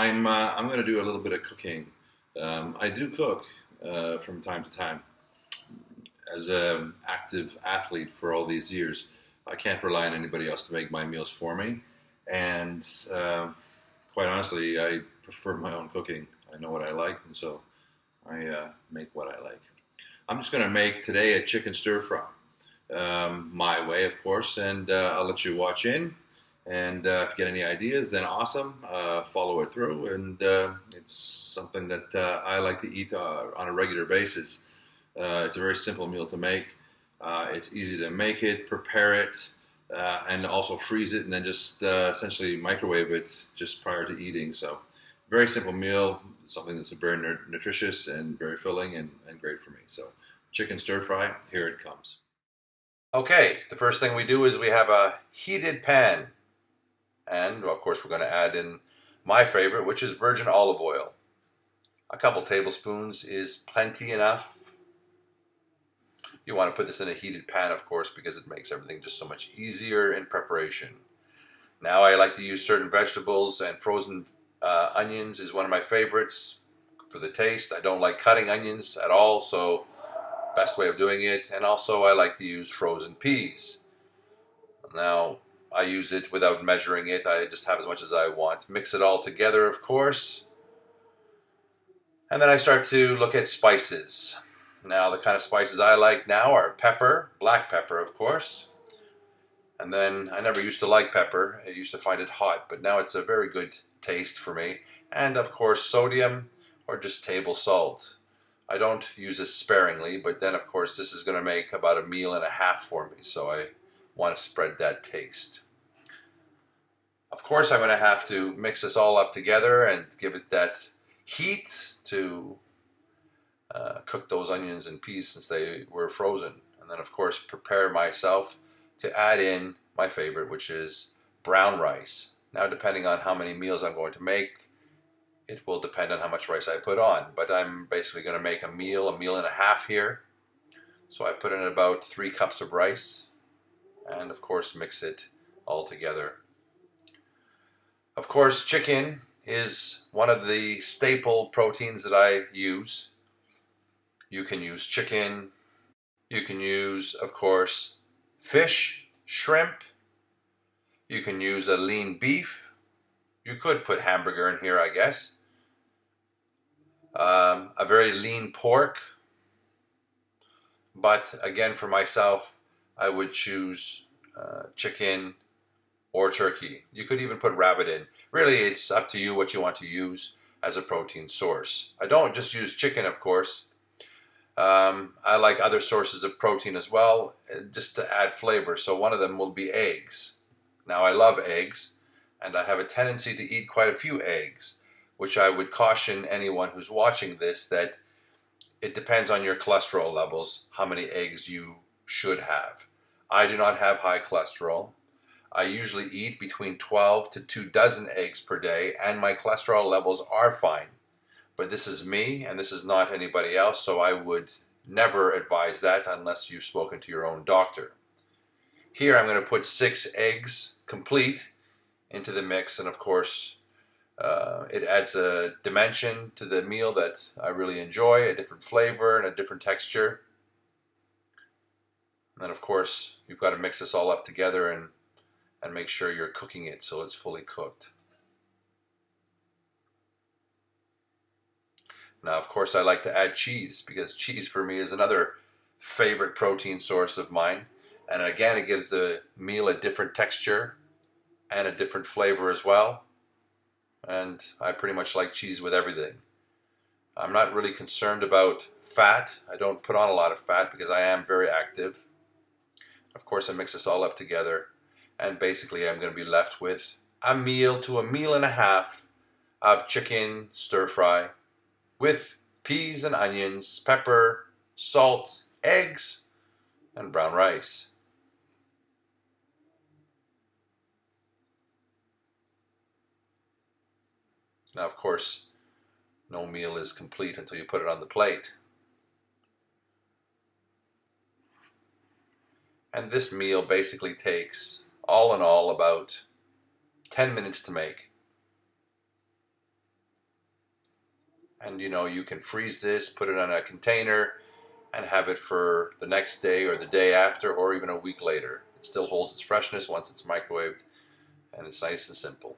I'm going to do a little bit of cooking. I do cook from time to time. As an active athlete for all these years, I can't rely on anybody else to make my meals for me. And quite honestly, I prefer my own cooking. I know what I like, and so I make what I like. I'm just going to make today a chicken stir fry, my way, of course, and I'll let you watch in. And if you get any ideas, then awesome. Follow it through, and it's something that I like to eat on a regular basis. It's a very simple meal to make. It's easy to make it, prepare it, and also freeze it, and then just essentially microwave it just prior to eating. So, very simple meal, something that's very nutritious and very filling and great for me. So, chicken stir fry, here it comes. Okay, the first thing we do is we have a heated pan. And, of course, we're going to add in my favorite, which is virgin olive oil. A couple tablespoons is plenty enough. You want to put this in a heated pan, of course, because it makes everything just so much easier in preparation. Now I like to use certain vegetables, and frozen onions is one of my favorites for the taste. I don't like cutting onions at all, so best way of doing it. And also I like to use frozen peas. Now I use it without measuring it. I just have as much as I want. Mix it all together, of course. And then I start to look at spices. Now, the kind of spices I like now are pepper, black pepper, of course. And then I never used to like pepper. I used to find it hot, but now it's a very good taste for me. And, of course, sodium or just table salt. I don't use this sparingly, but then, of course, this is going to make about a meal and a half for me. So I want to spread that taste. Of course, I'm going to have to mix this all up together and give it that heat to cook those onions and peas since they were frozen. And then, of course, prepare myself to add in my favorite, which is brown rice. Now, depending on how many meals I'm going to make, it will depend on how much rice I put on. But I'm basically going to make a meal and a half here. So I put in about 3 cups of rice and, of course, mix it all together. Of course, chicken is one of the staple proteins that I use. You can use chicken. You can use, of course, fish, shrimp. You can use a lean beef. You could put hamburger in here, I guess. A very lean pork. But again, for myself, I would choose chicken or turkey. You could even put rabbit in. Really, it's up to you what you want to use as a protein source. I don't just use chicken, of course. I like other sources of protein as well, just to add flavor. So one of them will be eggs. Now, I love eggs, and I have a tendency to eat quite a few eggs, which I would caution anyone who's watching this that it depends on your cholesterol levels, how many eggs you should have. I do not have high cholesterol. I usually eat between 12 to 24 eggs per day, and my cholesterol levels are fine. But this is me, and this is not anybody else, so I would never advise that unless you've spoken to your own doctor. Here I'm going to put 6 eggs complete into the mix, and of course it adds a dimension to the meal that I really enjoy, a different flavor and a different texture. And then, of course, you've got to mix this all up together and make sure you're cooking it so it's fully cooked. Now, of course, I like to add cheese because cheese for me is another favorite protein source of mine. And again, it gives the meal a different texture and a different flavor as well. And I pretty much like cheese with everything. I'm not really concerned about fat. I don't put on a lot of fat because I am very active. Of course, I mix this all up together. And basically, I'm going to be left with a meal to a meal and a half of chicken stir fry with peas and onions, pepper, salt, eggs, and brown rice. Now, of course, no meal is complete until you put it on the plate. And this meal basically takes, all in all, about 10 minutes to make. And you can freeze this, put it on a container, and have it for the next day or the day after or even a week later. It still holds its freshness once it's microwaved, and it's nice and simple.